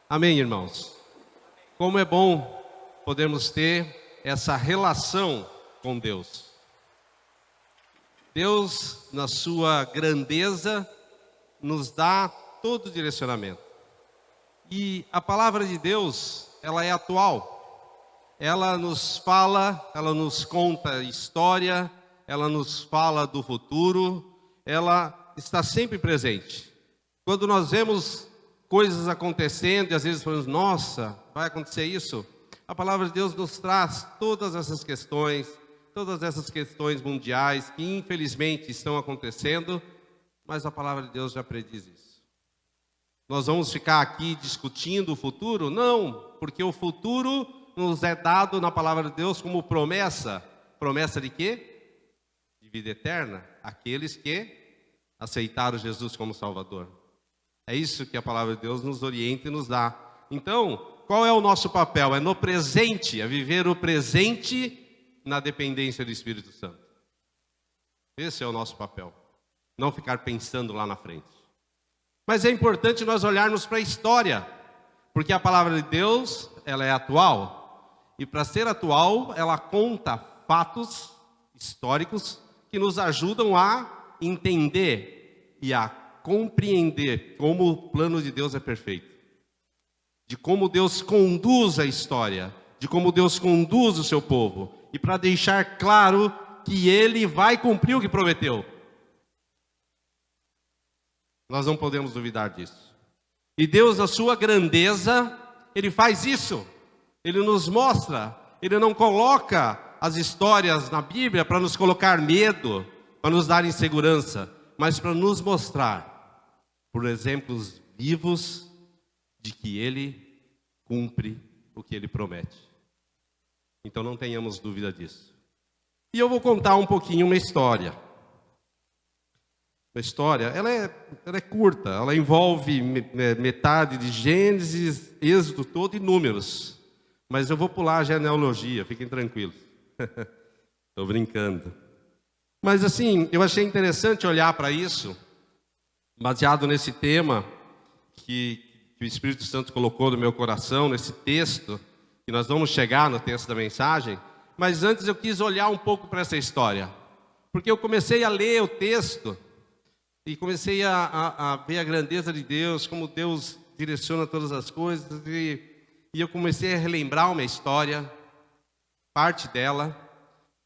Amém, irmãos? Como é bom podermos ter essa relação com Deus. Deus, na sua grandeza, nos dá todo o direcionamento. E a palavra de Deus, ela é atual. Ela nos fala, ela nos conta a história, ela nos fala do futuro, ela está sempre presente. Quando nós vemos coisas acontecendo e às vezes falamos, nossa, vai acontecer isso? A palavra de Deus nos traz todas essas questões mundiais que infelizmente estão acontecendo, mas a palavra de Deus já prediz isso. Nós vamos ficar aqui discutindo o futuro? Não, porque o futuro nos é dado na palavra de Deus como promessa. Promessa de quê? De vida eterna. Aqueles que aceitaram Jesus como Salvador. É isso que a palavra de Deus nos orienta e nos dá. Então, qual é o nosso papel? É no presente, é viver o presente na dependência do Espírito Santo. Esse é o nosso papel. Não ficar pensando lá na frente. Mas é importante nós olharmos para a história, porque a palavra de Deus, ela é atual. E para ser atual, ela conta fatos históricos que nos ajudam a entender e a compreender como o plano de Deus é perfeito. De como Deus conduz a história, de como Deus conduz o seu povo. E para deixar claro que Ele vai cumprir o que prometeu. Nós não podemos duvidar disso. E Deus, na sua grandeza, Ele faz isso. Ele nos mostra. Ele não coloca as histórias na Bíblia para nos colocar medo, para nos dar insegurança, mas para nos mostrar, por exemplos vivos, de que Ele cumpre o que Ele promete. Então não tenhamos dúvida disso. E eu vou contar um pouquinho uma história. A história, ela é curta, ela envolve metade de Gênesis, Êxodo todo e Números. Mas eu vou pular a genealogia, fiquem tranquilos. Estou brincando. Mas assim, eu achei interessante olhar para isso, baseado nesse tema que o Espírito Santo colocou no meu coração, nesse texto, que nós vamos chegar no texto da mensagem. Mas antes eu quis olhar um pouco para essa história. Porque eu comecei a ler o texto e comecei a ver a grandeza de Deus, como Deus direciona todas as coisas. E eu comecei a relembrar uma história, parte dela,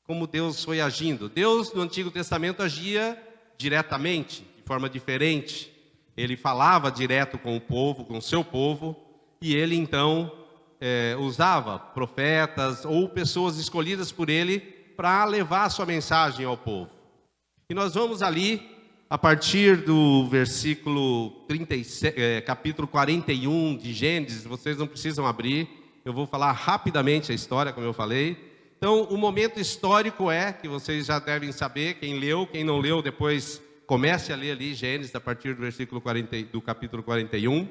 como Deus foi agindo. Deus, no Antigo Testamento, agia diretamente, de forma diferente. Ele falava direto com o povo, com o seu povo, e ele então usava profetas ou pessoas escolhidas por ele para levar a sua mensagem ao povo. E nós vamos ali, a partir do versículo 37, capítulo 41 de Gênesis, vocês não precisam abrir, eu vou falar rapidamente a história, como eu falei. Então, o momento histórico que vocês já devem saber, quem leu, quem não leu, depois comece a ler ali Gênesis, a partir do versículo 40, do capítulo 41.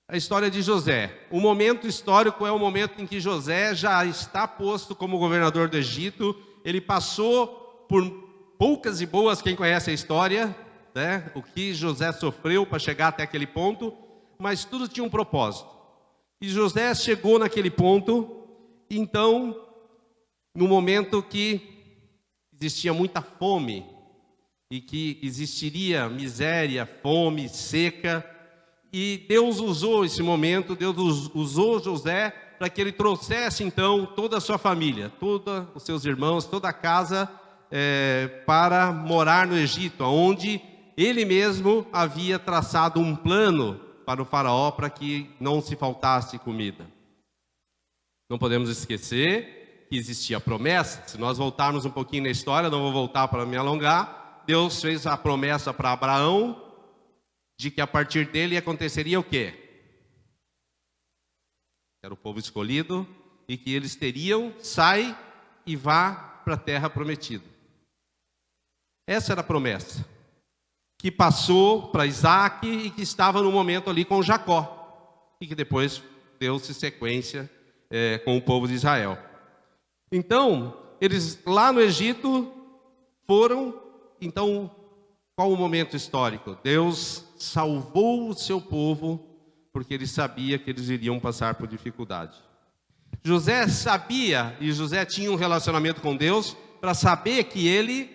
A história de José. O momento histórico é o momento em que José já está posto como governador do Egito. Ele passou por poucas e boas, quem conhece a história, né? O que José sofreu para chegar até aquele ponto, mas tudo tinha um propósito. E José chegou naquele ponto, então, no momento que existia muita fome, e que existiria miséria, fome, seca, e Deus usou esse momento, Deus usou José para que ele trouxesse então toda a sua família, todos os seus irmãos, toda a casa para morar no Egito, onde ele mesmo havia traçado um plano para o faraó para que não se faltasse comida. Não podemos esquecer que existia a promessa. Se nós voltarmos um pouquinho na história, não vou voltar para me alongar, Deus fez a promessa para Abraão, de que a partir dele aconteceria o quê? Era o povo escolhido, e que eles teriam, sai e vá para a terra prometida. Essa era a promessa, que passou para Isaac e que estava no momento ali com Jacó, e que depois deu-se sequência com o povo de Israel. Então, eles lá no Egito foram, então, qual o momento histórico? Deus salvou o seu povo porque ele sabia que eles iriam passar por dificuldade. José sabia, e José tinha um relacionamento com Deus, para saber que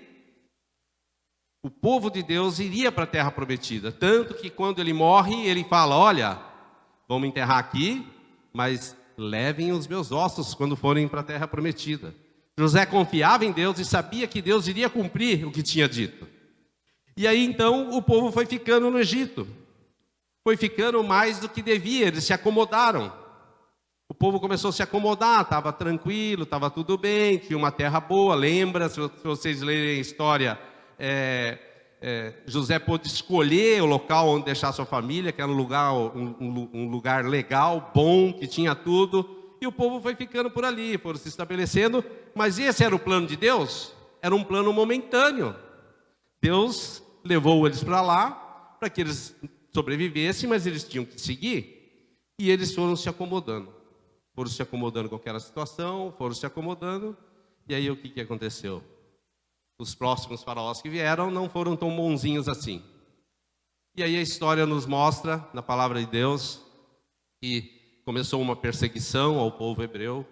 o povo de Deus, iria para a terra prometida. Tanto que quando ele morre, ele fala: olha, vamos enterrar aqui, mas levem os meus ossos quando forem para a terra prometida. José confiava em Deus e sabia que Deus iria cumprir o que tinha dito. E aí então o povo foi ficando no Egito. Foi ficando mais do que devia, eles se acomodaram. O povo começou a se acomodar, estava tranquilo, estava tudo bem, tinha uma terra boa. Lembra, se vocês lerem a história, José pôde escolher o local onde deixar sua família, que era um lugar legal, bom, que tinha tudo. E o povo foi ficando por ali, foram se estabelecendo. Mas esse era o plano de Deus? Era um plano momentâneo. Deus levou eles para lá, para que eles sobrevivessem, mas eles tinham que seguir. E eles foram se acomodando. Foram se acomodando com aquela situação, foram se acomodando. E aí o que aconteceu? Os próximos faraós que vieram não foram tão bonzinhos assim. E aí a história nos mostra, na palavra de Deus, que começou uma perseguição ao povo hebreu.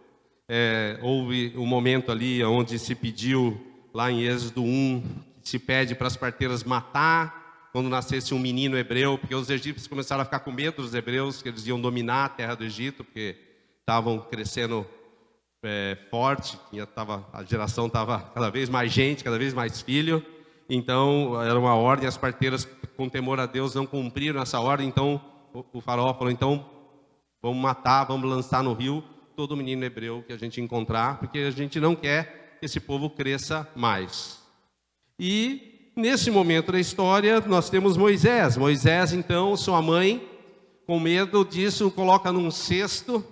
Houve um momento ali onde se pediu, lá em Êxodo 1, que se pede para as parteiras matar quando nascesse um menino hebreu, porque os egípcios começaram a ficar com medo dos hebreus, que eles iam dominar a terra do Egito, porque estavam crescendo forte, a geração estava cada vez mais gente, cada vez mais filho. Então era uma ordem, as parteiras com temor a Deus não cumpriram essa ordem. Então o faraó falou: então vamos matar, vamos lançar no rio todo menino hebreu que a gente encontrar, porque a gente não quer que esse povo cresça mais. E nesse momento da história nós temos Moisés. Moisés, então, sua mãe, com medo disso, coloca num cesto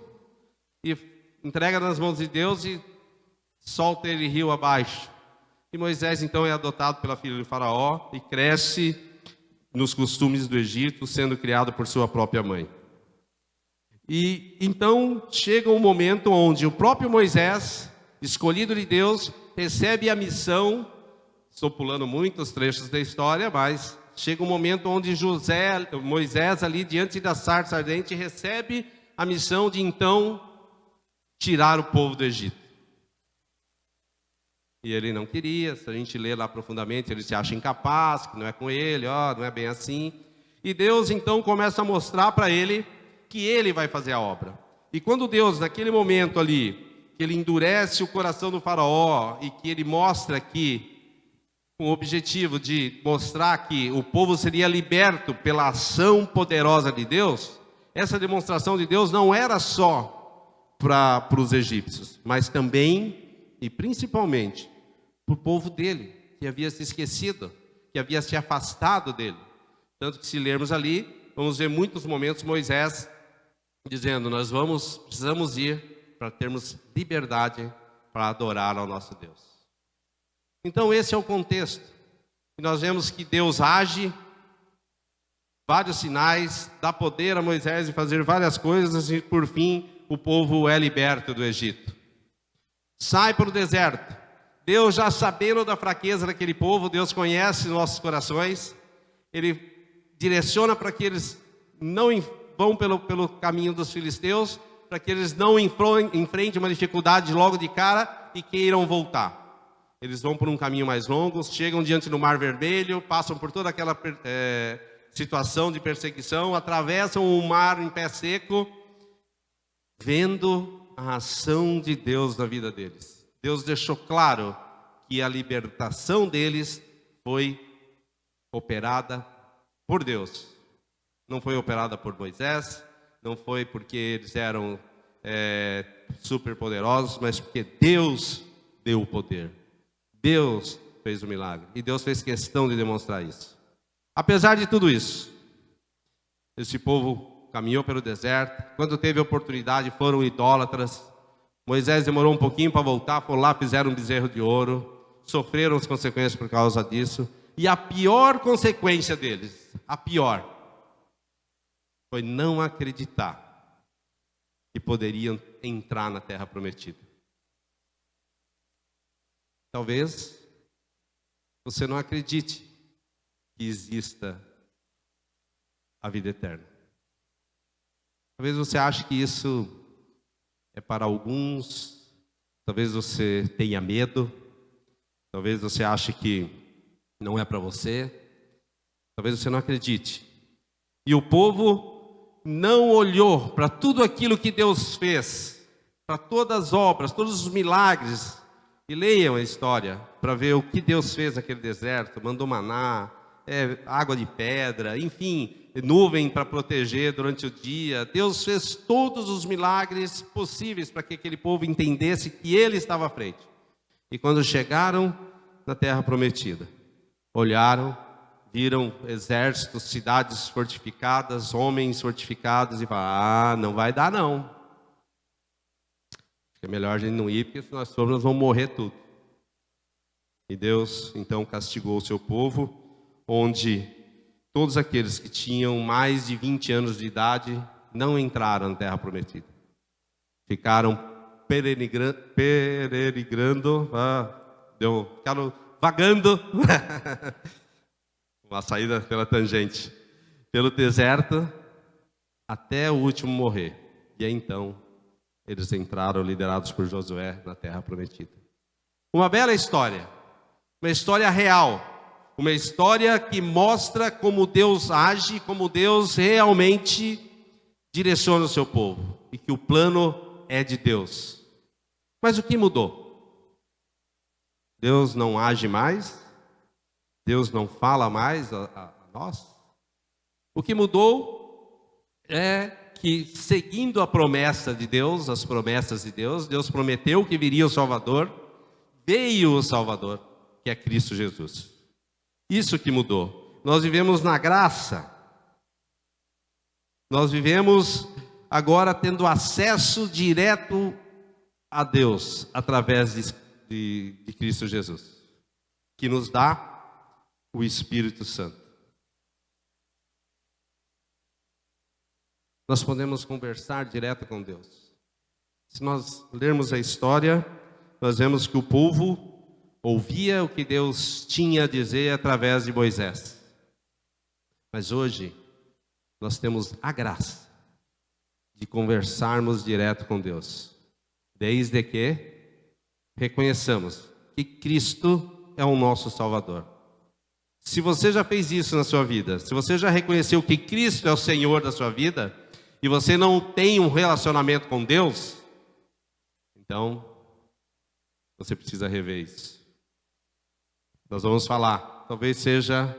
e entrega nas mãos de Deus e solta ele rio abaixo. E Moisés então é adotado pela filha de Faraó e cresce nos costumes do Egito, sendo criado por sua própria mãe. E então chega um momento onde o próprio Moisés, escolhido de Deus, recebe a missão. Estou pulando muitos trechos da história, mas chega um momento onde Moisés, ali diante da sarça ardente, recebe a missão de então tirar o povo do Egito. E ele não queria. Se a gente ler lá profundamente, ele se acha incapaz, que não é com ele, não é bem assim. E Deus então começa a mostrar para ele que ele vai fazer a obra. E quando Deus, naquele momento ali, que ele endurece o coração do faraó e que ele mostra que, com o objetivo de mostrar que o povo seria liberto pela ação poderosa de Deus, essa demonstração de Deus não era só para os egípcios, mas também e principalmente para o povo dele, que havia se esquecido, que havia se afastado dele. Tanto que, se lermos ali, vamos ver muitos momentos Moisés dizendo: nós precisamos ir para termos liberdade para adorar ao nosso Deus. Então esse é o contexto. E nós vemos que Deus age, vários sinais, dá poder a Moisés de fazer várias coisas e por fim o povo é liberto do Egito. Sai para o deserto. Deus, já sabendo da fraqueza daquele povo, Deus conhece nossos corações. Ele direciona para que eles não vão pelo caminho dos filisteus, para que eles não enfrentem uma dificuldade logo de cara e queiram voltar. Eles vão por um caminho mais longo, chegam diante do Mar Vermelho, passam por toda aquela situação de perseguição, atravessam o mar em pé seco, vendo a ação de Deus na vida deles. Deus deixou claro que a libertação deles foi operada por Deus. Não foi operada por Moisés, não foi porque eles eram super poderosos, mas porque Deus deu o poder. Deus fez o milagre e Deus fez questão de demonstrar isso. Apesar de tudo isso, esse povo caminhou pelo deserto. Quando teve oportunidade, foram idólatras. Moisés demorou um pouquinho para voltar, foram lá, fizeram um bezerro de ouro, sofreram as consequências por causa disso. E a pior consequência deles, a pior, foi não acreditar que poderiam entrar na terra prometida. Talvez você não acredite que exista a vida eterna. Talvez você ache que isso é para alguns, talvez você tenha medo, talvez você ache que não é para você, talvez você não acredite. E o povo não olhou para tudo aquilo que Deus fez, para todas as obras, todos os milagres. E leiam a história para ver o que Deus fez naquele deserto. Mandou maná, água de pedra, enfim, nuvem para proteger durante o dia. Deus fez todos os milagres possíveis para que aquele povo entendesse que Ele estava à frente. E quando chegaram na terra prometida, olharam, viram exércitos, cidades fortificadas, homens fortificados e falaram: não vai dar não. É melhor a gente não ir, porque se nós formos, nós vamos morrer tudo. E Deus, então, castigou o seu povo, onde todos aqueles que tinham mais de 20 anos de idade não entraram na terra prometida. Ficaram ficaram vagando, uma saída pela tangente, pelo deserto, até o último morrer. E aí, então, eles entraram, liderados por Josué, na terra prometida. Uma bela história, uma história real, uma história que mostra como Deus age, como Deus realmente direciona o seu povo, e que o plano é de Deus. Mas o que mudou? Deus não age mais? Deus não fala mais a nós? O que mudou é que, seguindo a promessa de Deus, as promessas de Deus, Deus prometeu que viria o Salvador, veio o Salvador, que é Cristo Jesus. Isso que mudou. Nós vivemos na graça. Nós vivemos agora tendo acesso direto a Deus, através de Cristo Jesus, que nos dá o Espírito Santo. Nós podemos conversar direto com Deus. Se nós lermos a história, nós vemos que o povo ouvia o que Deus tinha a dizer através de Moisés. Mas hoje, nós temos a graça de conversarmos direto com Deus, desde que reconheçamos que Cristo é o nosso Salvador. Se você já fez isso na sua vida, se você já reconheceu que Cristo é o Senhor da sua vida, e você não tem um relacionamento com Deus, então você precisa rever isso. Nós vamos falar, talvez seja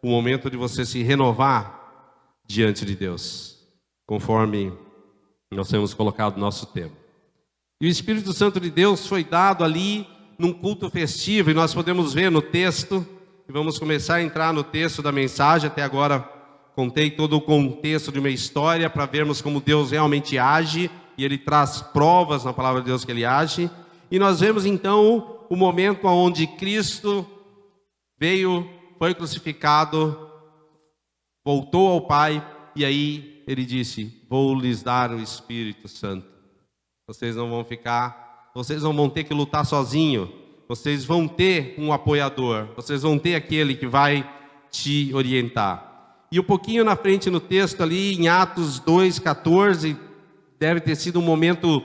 o momento de você se renovar diante de Deus, conforme nós temos colocado no nosso tema. E o Espírito Santo de Deus foi dado ali num culto festivo, e nós podemos ver no texto, e vamos começar a entrar no texto da mensagem. Até agora contei todo o contexto de uma história para vermos como Deus realmente age, e Ele traz provas na palavra de Deus que Ele age. E nós vemos então o momento onde Cristo veio, foi crucificado, voltou ao Pai, e aí Ele disse: vou lhes dar o Espírito Santo. Vocês não vão ficar, vocês não vão ter que lutar sozinho, vocês vão ter um apoiador, vocês vão ter aquele que vai te orientar. E um pouquinho na frente no texto ali, em Atos 2:14, deve ter sido um momento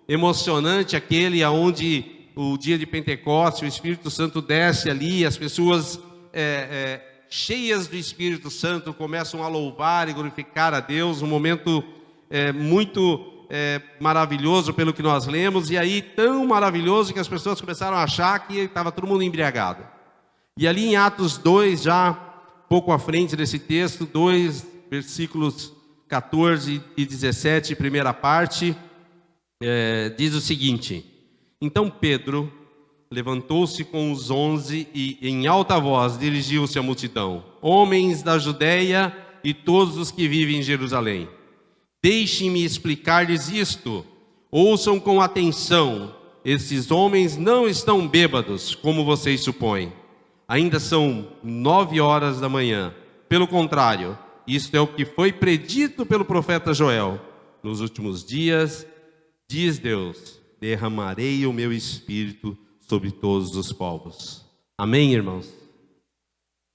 emocionante, aquele onde o dia de Pentecostes, o Espírito Santo desce ali, as pessoas cheias do Espírito Santo começam a louvar e glorificar a Deus, um momento muito maravilhoso pelo que nós lemos, e aí tão maravilhoso que as pessoas começaram a achar que estava todo mundo embriagado. E ali em Atos 2, já pouco à frente desse texto, 2, versículos 14 e 17, primeira parte, diz o seguinte: então Pedro levantou-se com os 11 e em alta voz dirigiu-se à multidão: homens da Judeia e todos os que vivem em Jerusalém, deixem-me explicar-lhes isto, ouçam com atenção, esses homens não estão bêbados, como vocês supõem. Ainda são 9 horas da manhã. Pelo contrário, isto é o que foi predito pelo profeta Joel. Nos últimos dias, diz Deus, derramarei o meu Espírito sobre todos os povos. Amém, irmãos?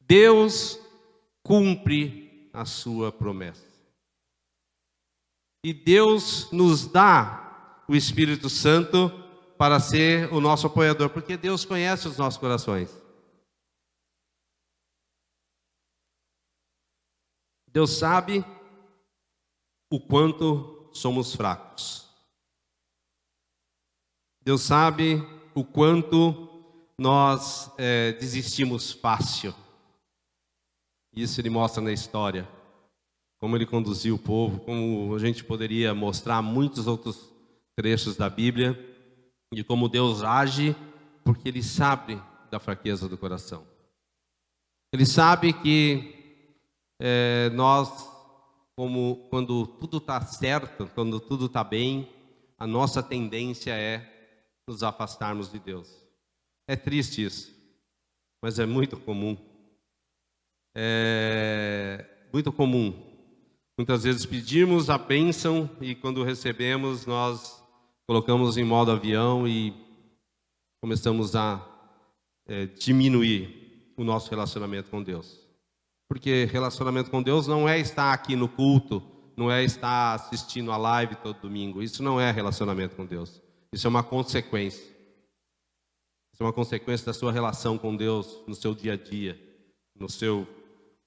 Deus cumpre a sua promessa. E Deus nos dá o Espírito Santo para ser o nosso apoiador, porque Deus conhece os nossos corações. Deus sabe o quanto somos fracos. Deus sabe o quanto nós desistimos fácil. Isso Ele mostra na história. Como Ele conduziu o povo, como a gente poderia mostrar muitos outros trechos da Bíblia, de como Deus age, porque Ele sabe da fraqueza do coração. Ele sabe que nós, quando tudo está certo, quando tudo está bem, a nossa tendência é nos afastarmos de Deus. É triste isso, mas é muito comum. É muito comum. Muitas vezes pedimos a bênção e quando recebemos, nós colocamos em modo avião e começamos a diminuir o nosso relacionamento com Deus. Porque relacionamento com Deus não é estar aqui no culto, não é estar assistindo a live todo domingo. Isso não é relacionamento com Deus. Isso é uma consequência. Isso é uma consequência da sua relação com Deus no seu dia a dia, no seu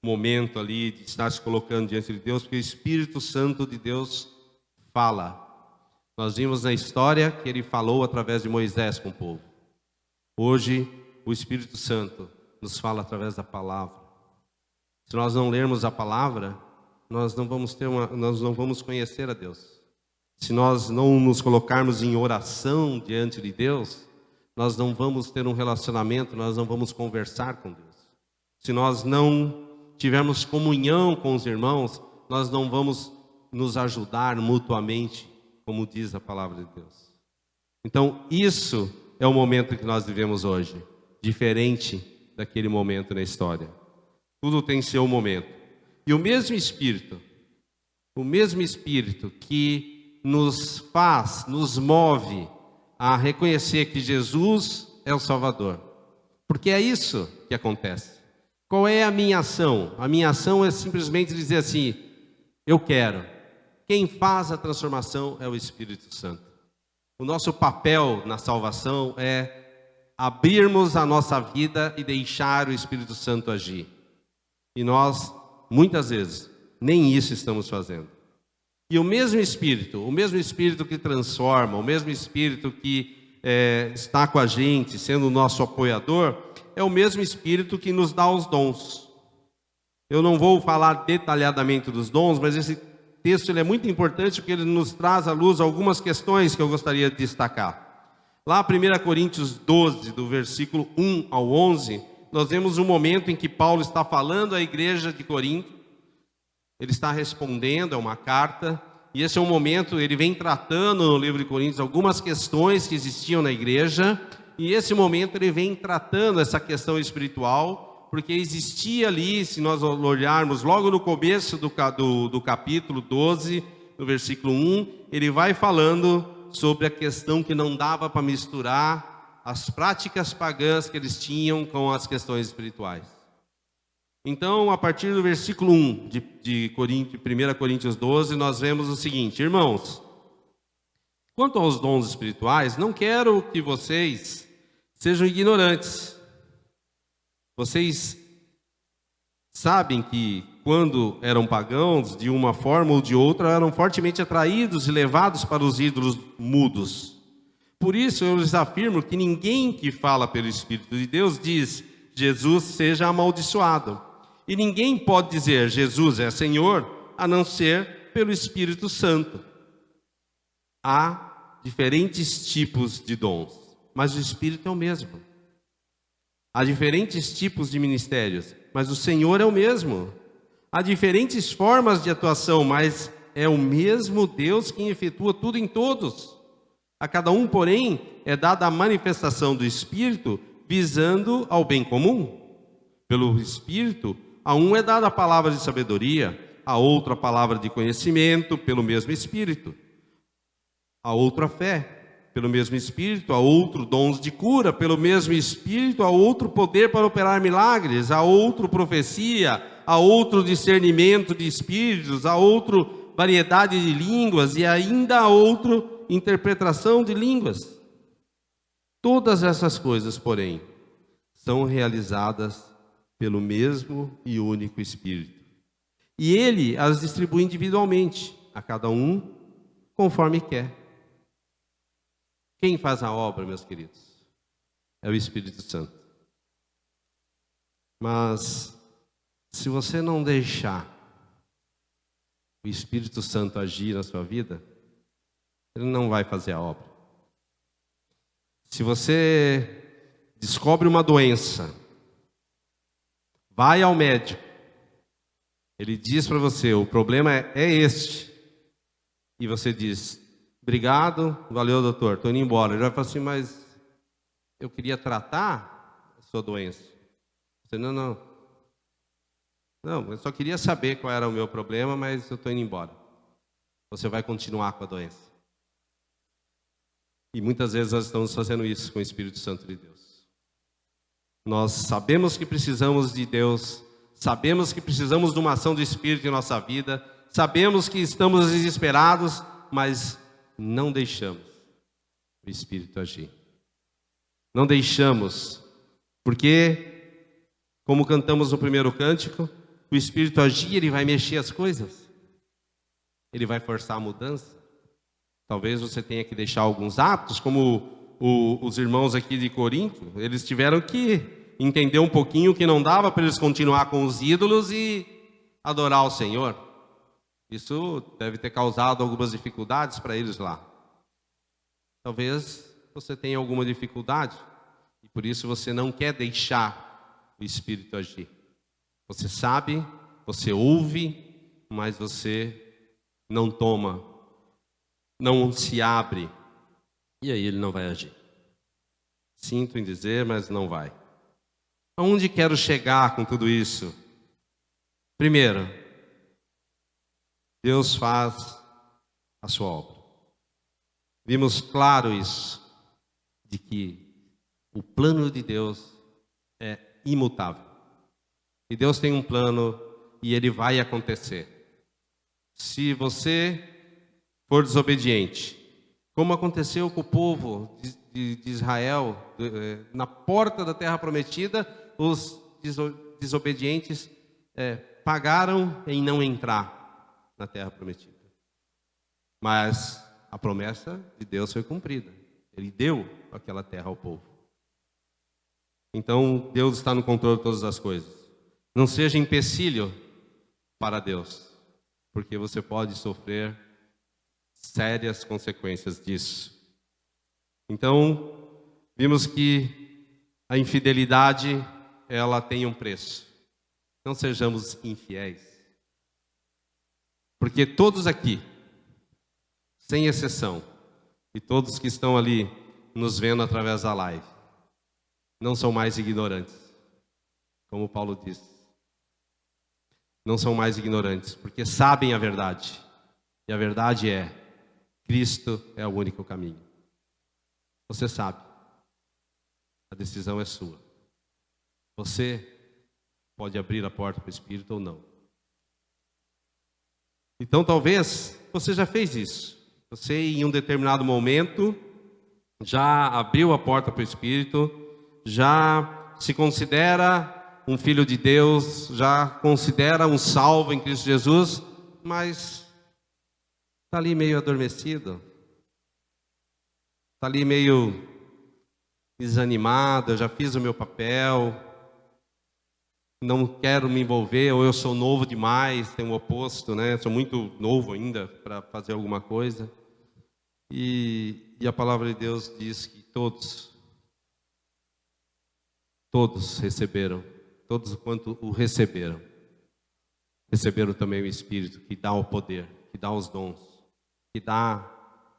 momento ali de estar se colocando diante de Deus, porque o Espírito Santo de Deus fala. Nós vimos na história que Ele falou através de Moisés com o povo. Hoje, o Espírito Santo nos fala através da palavra. Se nós não lermos a palavra, nós não vamos conhecer a Deus. Se nós não nos colocarmos em oração diante de Deus, nós não vamos ter um relacionamento, nós não vamos conversar com Deus. Se nós não tivermos comunhão com os irmãos, nós não vamos nos ajudar mutuamente, como diz a palavra de Deus. Então, isso é o momento que nós vivemos hoje, diferente daquele momento na história. Tudo tem seu momento. E o mesmo Espírito que nos faz, nos move a reconhecer que Jesus é o Salvador. Porque é isso que acontece. Qual é a minha ação? A minha ação é simplesmente dizer assim, eu quero. Quem faz a transformação é o Espírito Santo. O nosso papel na salvação é abrirmos a nossa vida e deixar o Espírito Santo agir. E nós, muitas vezes, nem isso estamos fazendo. E o mesmo Espírito que transforma, o mesmo Espírito que está com a gente, sendo o nosso apoiador, é o mesmo Espírito que nos dá os dons. Eu não vou falar detalhadamente dos dons, mas esse texto ele é muito importante porque ele nos traz à luz algumas questões que eu gostaria de destacar. Lá 1 Coríntios 12, do versículo 1 ao 11, nós vemos um momento em que Paulo está falando à igreja de Corinto. Ele está respondendo a uma carta, e esse é um momento, ele vem tratando no livro de Coríntios algumas questões que existiam na igreja, e esse momento ele vem tratando essa questão espiritual, porque existia ali, se nós olharmos logo no começo do capítulo 12, no versículo 1, ele vai falando sobre a questão que não dava para misturar as práticas pagãs que eles tinham com as questões espirituais. Então, a partir do versículo 1 de 1 Coríntios 12, nós vemos o seguinte: irmãos, quanto aos dons espirituais, não quero que vocês sejam ignorantes. Vocês sabem que quando eram pagãos, de uma forma ou de outra, eram fortemente atraídos e levados para os ídolos mudos. Por isso eu lhes afirmo que ninguém que fala pelo Espírito de Deus diz, Jesus seja amaldiçoado. E ninguém pode dizer, Jesus é Senhor, a não ser pelo Espírito Santo. Há diferentes tipos de dons, mas o Espírito é o mesmo. Há diferentes tipos de ministérios, mas o Senhor é o mesmo. Há diferentes formas de atuação, mas é o mesmo Deus quem efetua tudo em todos. A cada um, porém, é dada a manifestação do Espírito visando ao bem comum. Pelo Espírito, a um é dada a palavra de sabedoria, a outro a palavra de conhecimento, pelo mesmo Espírito. A outro a fé, pelo mesmo Espírito, a outro dons de cura, pelo mesmo Espírito, a outro poder para operar milagres, a outro profecia, a outro discernimento de espíritos, a outro variedade de línguas e ainda outro interpretação de línguas. Todas essas coisas, porém, são realizadas pelo mesmo e único Espírito. E Ele as distribui individualmente, a cada um conforme quer. Quem faz a obra, meus queridos? É o Espírito Santo. Mas, se você não deixar o Espírito Santo agir na sua vida, Ele não vai fazer a obra. Se você descobre uma doença, vai ao médico, ele diz para você, o problema é este, e você diz, obrigado, valeu doutor, estou indo embora. Ele vai falar assim, mas eu queria tratar a sua doença. Você, não, eu só queria saber qual era o meu problema, mas eu estou indo embora. Você vai continuar com a doença. E muitas vezes nós estamos fazendo isso com o Espírito Santo de Deus. Nós sabemos que precisamos de Deus, sabemos que precisamos de uma ação do Espírito em nossa vida, sabemos que estamos desesperados, mas não deixamos o Espírito agir. Não deixamos, porque, como cantamos no primeiro cântico, o Espírito agir, ele vai mexer as coisas, ele vai forçar a mudança. Talvez você tenha que deixar alguns atos, como os irmãos aqui de Corinto, eles tiveram que entender um pouquinho que não dava para eles continuar com os ídolos e adorar o Senhor. Isso deve ter causado algumas dificuldades para eles lá. Talvez você tenha alguma dificuldade e por isso você não quer deixar o Espírito agir. Você sabe, você ouve, mas você não toma, não se abre, e aí ele não vai agir. Sinto em dizer, mas não vai. Aonde quero chegar com tudo isso? Primeiro, Deus faz a sua obra. Vimos claro isso, de que o plano de Deus é imutável. E Deus tem um plano e ele vai acontecer. Se você for desobediente, como aconteceu com o povo de Israel, na porta da terra prometida, os desobedientes pagaram em não entrar na terra prometida. Mas a promessa de Deus foi cumprida. Ele deu aquela terra ao povo. Então Deus está no controle de todas as coisas. Não seja empecilho para Deus, porque você pode sofrer sérias consequências disso. Então, vimos que a infidelidade, ela tem um preço. Não sejamos infiéis. Porque todos aqui, sem exceção, e todos que estão ali nos vendo através da live, não são mais ignorantes, como Paulo diz. Não são mais ignorantes, porque sabem a verdade. E a verdade é, Cristo é o único caminho. Você sabe. A decisão é sua. Você pode abrir a porta para o Espírito ou não. Então talvez você já fez isso. Você em um determinado momento já abriu a porta para o Espírito, já se considera um filho de Deus, já considera um salvo em Cristo Jesus, mas está ali meio adormecido, está ali meio desanimado, eu já fiz o meu papel, não quero me envolver, ou eu sou novo demais, tem o oposto, né? Sou muito novo ainda para fazer alguma coisa. E a palavra de Deus diz que todos receberam, todos quanto o receberam também o Espírito, que dá o poder, que dá os dons, que dá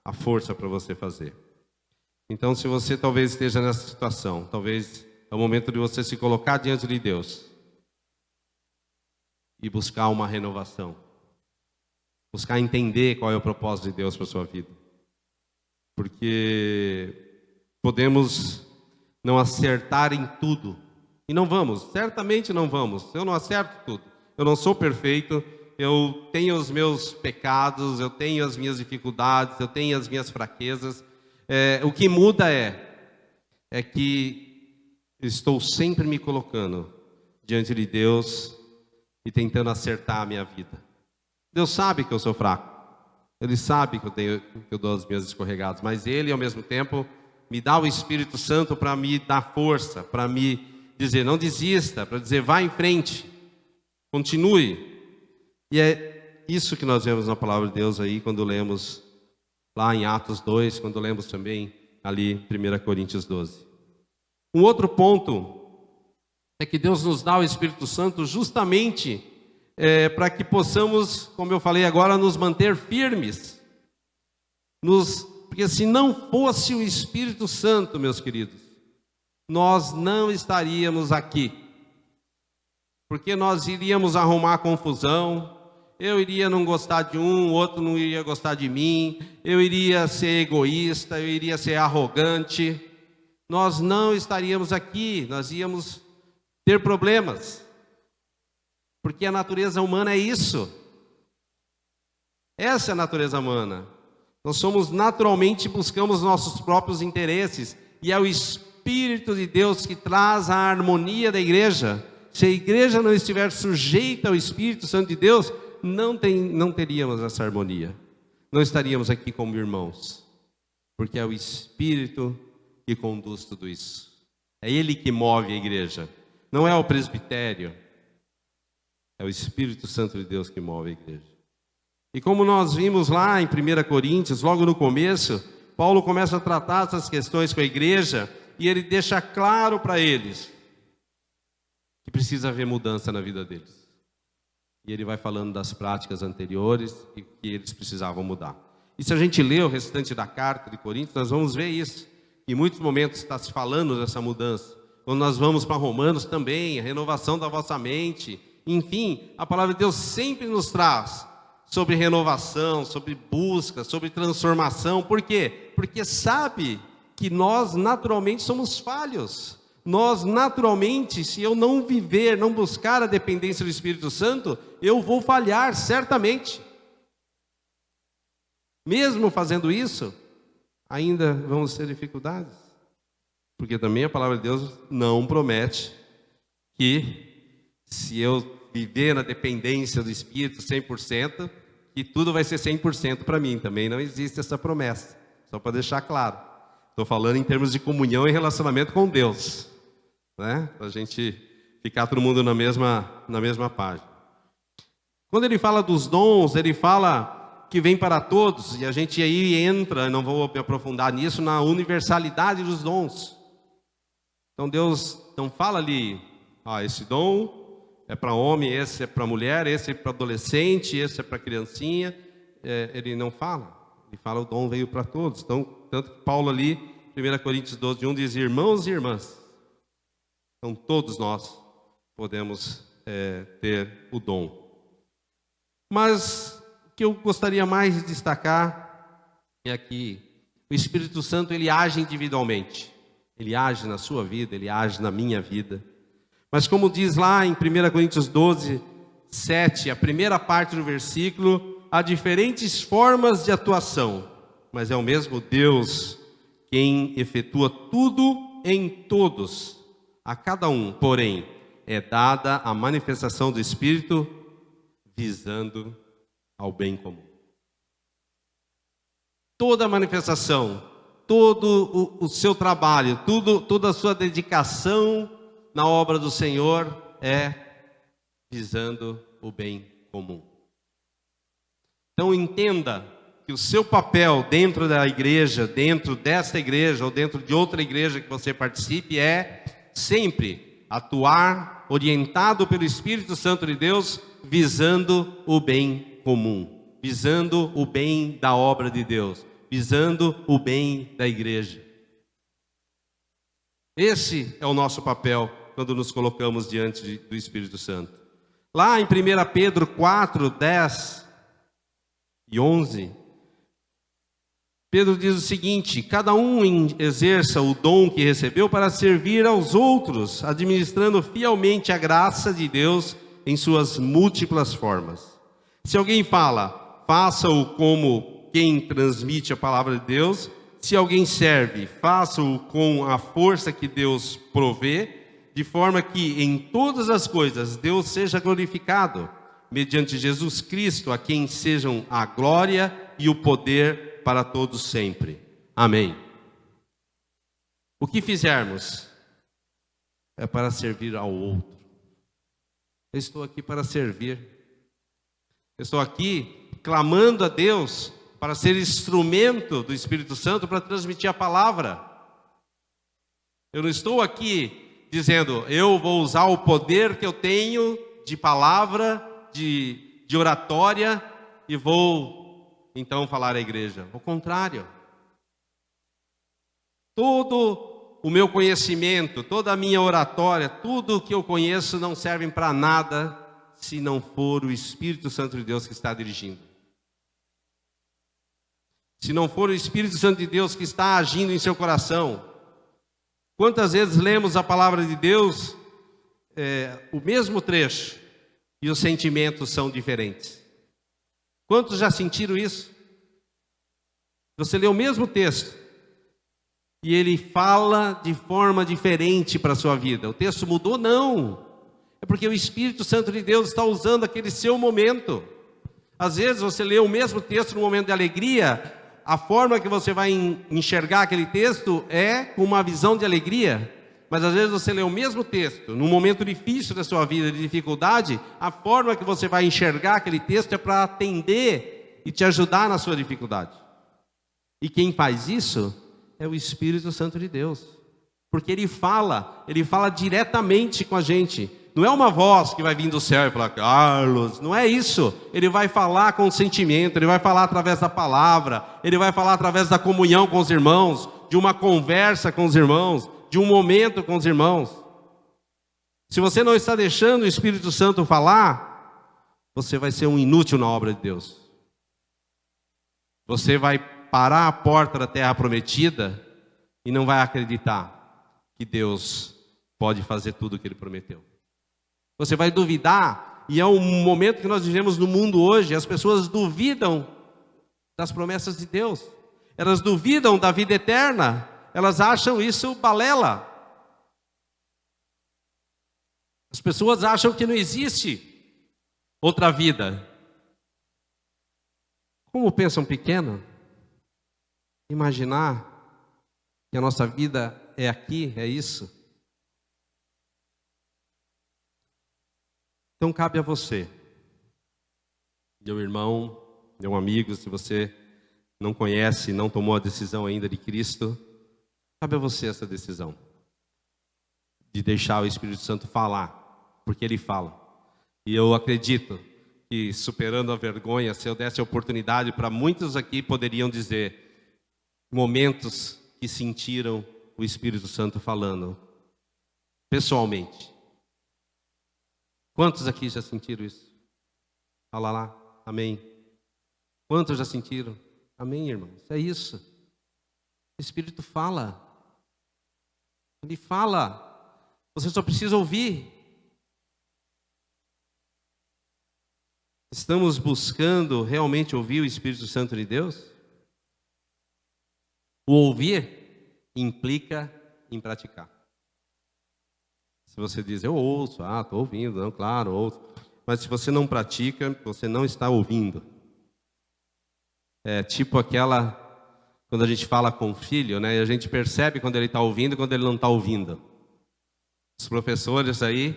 a força para você fazer. Então, se você talvez esteja nessa situação, talvez é o momento de você se colocar diante de Deus e buscar uma renovação, buscar entender qual é o propósito de Deus para a sua vida. Porque podemos não acertar em tudo, e não vamos, certamente não vamos. Eu não acerto tudo, eu não sou perfeito, eu tenho os meus pecados, eu tenho as minhas dificuldades, eu tenho as minhas fraquezas. O que muda é que eu estou sempre me colocando diante de Deus e tentando acertar a minha vida. Deus sabe que eu sou fraco. Ele sabe que eu dou as minhas escorregadas, mas Ele, ao mesmo tempo, me dá o Espírito Santo para me dar força, para me dizer, não desista, para dizer, vá em frente, continue. E é isso que nós vemos na palavra de Deus aí, quando lemos lá em Atos 2, quando lemos também ali 1 Coríntios 12. Um outro ponto é que Deus nos dá o Espírito Santo justamente para que possamos, como eu falei agora, nos manter firmes. Porque se não fosse o Espírito Santo, meus queridos, nós não estaríamos aqui. Porque nós iríamos arrumar confusão, eu iria não gostar de um, o outro não iria gostar de mim, eu iria ser egoísta, eu iria ser arrogante. Nós não estaríamos aqui, nós íamos ter problemas. Porque a natureza humana é isso. Essa é a natureza humana. Nós somos naturalmente, buscamos nossos próprios interesses. E é o Espírito de Deus que traz a harmonia da igreja. Se a igreja não estiver sujeita ao Espírito Santo de Deus, não teríamos essa harmonia. Não estaríamos aqui como irmãos. Porque é o Espírito que conduz tudo isso. É Ele que move a igreja. Não é o presbitério. É o Espírito Santo de Deus que move a igreja. E como nós vimos lá em 1 Coríntios, logo no começo, Paulo começa a tratar essas questões com a igreja e ele deixa claro para eles que precisa haver mudança na vida deles. E ele vai falando das práticas anteriores e que eles precisavam mudar. E se a gente ler o restante da carta de Coríntios, nós vamos ver isso. Em muitos momentos está se falando dessa mudança. Quando nós vamos para Romanos também, a renovação da vossa mente. Enfim, a palavra de Deus sempre nos traz sobre renovação, sobre busca, sobre transformação. Por quê? Porque sabe que nós naturalmente somos falhos. Nós naturalmente, se eu não viver, não buscar a dependência do Espírito Santo, eu vou falhar, certamente. Mesmo fazendo isso, ainda vamos ter dificuldades. Porque também a palavra de Deus não promete que se eu viver na dependência do Espírito 100%, que tudo vai ser 100% para mim. Também não existe essa promessa, só para deixar claro. Estou falando em termos de comunhão e relacionamento com Deus, né? Para a gente ficar todo mundo na mesma página. Quando ele fala dos dons, ele fala que vem para todos, e a gente aí entra, não vou me aprofundar nisso, na universalidade dos dons. Então Deus não fala ali, esse dom é para homem, esse é para mulher, esse é para adolescente, esse é para criancinha. Ele não fala. Ele fala o dom veio para todos. Então, tanto que Paulo ali, 1 Coríntios 12, 1 diz, irmãos e irmãs. Então, todos nós podemos ter o dom. Mas o que eu gostaria mais de destacar é que o Espírito Santo, ele age individualmente. Ele age na sua vida, ele age na minha vida. Mas como diz lá em 1 Coríntios 12, 7, a primeira parte do versículo, há diferentes formas de atuação, mas é o mesmo Deus quem efetua tudo em todos. A cada um, porém, é dada a manifestação do Espírito visando ao bem comum. Toda a manifestação, todo o seu trabalho, toda a sua dedicação na obra do Senhor é visando o bem comum. Então entenda que o seu papel dentro da igreja, dentro desta igreja ou dentro de outra igreja que você participe é sempre atuar orientado pelo Espírito Santo de Deus, visando o bem comum, visando o bem da obra de Deus, visando o bem da igreja. Esse é o nosso papel quando nos colocamos diante do Espírito Santo. Lá em 1 Pedro 4, 10 e 11, Pedro diz o seguinte: cada um exerça o dom que recebeu para servir aos outros, administrando fielmente a graça de Deus em suas múltiplas formas. Se alguém fala, faça-o como quem transmite a palavra de Deus. Se alguém serve, faça-o com a força que Deus provê, de forma que em todas as coisas Deus seja glorificado, mediante Jesus Cristo, a quem sejam a glória e o poder para todos sempre. Amém. O que fizermos é para servir ao outro. Eu estou aqui para servir. Eu estou aqui clamando a Deus para ser instrumento do Espírito Santo para transmitir a palavra. Eu não estou aqui dizendo, eu vou usar o poder que eu tenho de palavra, de oratória, e vou então falar à igreja. Ao contrário. Todo o meu conhecimento, toda a minha oratória, tudo o que eu conheço não serve para nada se não for o Espírito Santo de Deus que está dirigindo. Se não for o Espírito Santo de Deus que está agindo em seu coração. Quantas vezes lemos a palavra de Deus, o mesmo trecho, e os sentimentos são diferentes? Quantos já sentiram isso? Você lê o mesmo texto, e ele fala de forma diferente para a sua vida. O texto mudou? Não. É porque o Espírito Santo de Deus está usando aquele seu momento. Às vezes você lê o mesmo texto no momento de alegria, a forma que você vai enxergar aquele texto é com uma visão de alegria. Mas às vezes você lê o mesmo texto num momento difícil da sua vida, de dificuldade, a forma que você vai enxergar aquele texto é para atender e te ajudar na sua dificuldade. E quem faz isso é o Espírito Santo de Deus. Porque ele fala diretamente com a gente. Não é uma voz que vai vir do céu e falar, Carlos, não é isso. Ele vai falar com sentimento, ele vai falar através da palavra, ele vai falar através da comunhão com os irmãos, de uma conversa com os irmãos, de um momento com os irmãos. Se você não está deixando o Espírito Santo falar, você vai ser um inútil na obra de Deus. Você vai parar a porta da terra prometida e não vai acreditar que Deus pode fazer tudo o que Ele prometeu. Você vai duvidar, e é um momento que nós vivemos no mundo hoje. As pessoas duvidam das promessas de Deus. Elas duvidam da vida eterna. Elas acham isso balela. As pessoas acham que não existe outra vida. Como pensam pequeno? Imaginar que a nossa vida é aqui, é isso. Então cabe a você, meu irmão, meu amigo, se você não conhece, não tomou a decisão ainda de Cristo, cabe a você essa decisão de deixar o Espírito Santo falar, porque Ele fala. E eu acredito que, superando a vergonha, se eu desse a oportunidade, para muitos aqui poderiam dizer momentos que sentiram o Espírito Santo falando pessoalmente. Quantos aqui já sentiram isso? Fala lá, amém. Quantos já sentiram? Amém, irmãos. É isso. O Espírito fala. Ele fala. Você só precisa ouvir. Estamos buscando realmente ouvir o Espírito Santo de Deus? O ouvir implica em praticar. Se você diz, eu ouço, estou ouvindo, não, claro, ouço. Mas se você não pratica, você não está ouvindo. É tipo aquela, quando a gente fala com o filho, né? A gente percebe quando ele está ouvindo e quando ele não está ouvindo. Os professores aí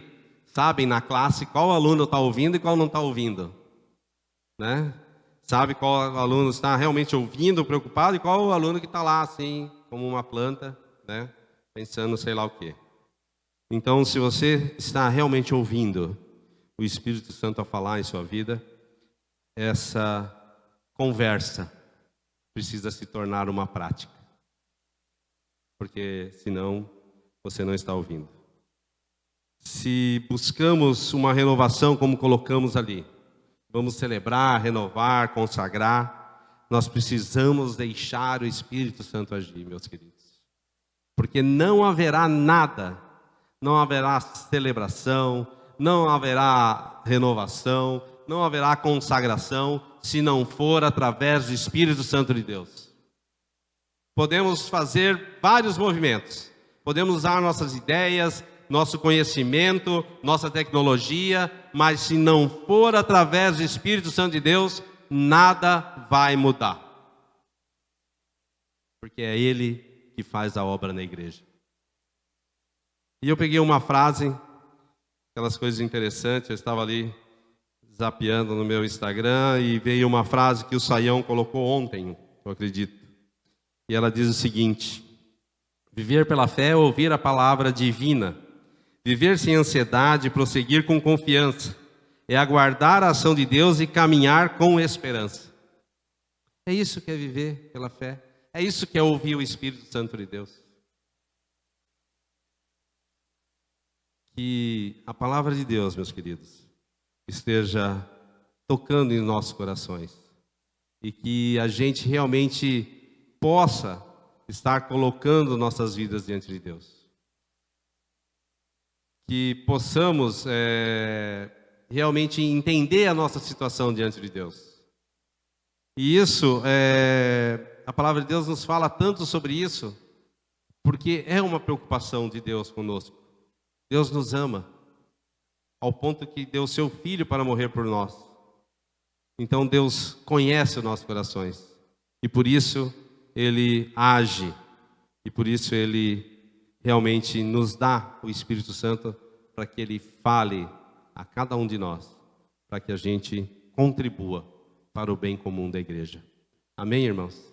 sabem na classe qual aluno está ouvindo e qual não está ouvindo. Né? Sabe qual aluno está realmente ouvindo, preocupado, e qual o aluno que está lá, assim, como uma planta, né? Pensando sei lá o quê. Então, se você está realmente ouvindo o Espírito Santo a falar em sua vida, essa conversa precisa se tornar uma prática. Porque senão você não está ouvindo. Se buscamos uma renovação como colocamos ali, vamos celebrar, renovar, consagrar, nós precisamos deixar o Espírito Santo agir, meus queridos. Porque não haverá nada, não haverá celebração, não haverá renovação, não haverá consagração se não for através do Espírito Santo de Deus. Podemos fazer vários movimentos, podemos usar nossas ideias, nosso conhecimento, nossa tecnologia, mas se não for através do Espírito Santo de Deus, nada vai mudar. Porque é Ele que faz a obra na igreja. E eu peguei uma frase, aquelas coisas interessantes, eu estava ali zapeando no meu Instagram e veio uma frase que o Saião colocou ontem, eu acredito. E ela diz o seguinte: viver pela fé é ouvir a palavra divina. Viver sem ansiedade e prosseguir com confiança. É aguardar a ação de Deus e caminhar com esperança. É isso que é viver pela fé. É isso que é ouvir o Espírito Santo de Deus. Que a palavra de Deus, meus queridos, esteja tocando em nossos corações. E que a gente realmente possa estar colocando nossas vidas diante de Deus. Que possamos realmente entender a nossa situação diante de Deus. E isso, a palavra de Deus nos fala tanto sobre isso, porque é uma preocupação de Deus conosco. Deus nos ama, ao ponto que deu seu Filho para morrer por nós. Então Deus conhece os nossos corações, e por isso Ele age, e por isso Ele realmente nos dá o Espírito Santo para que Ele fale a cada um de nós, para que a gente contribua para o bem comum da igreja. Amém, irmãos?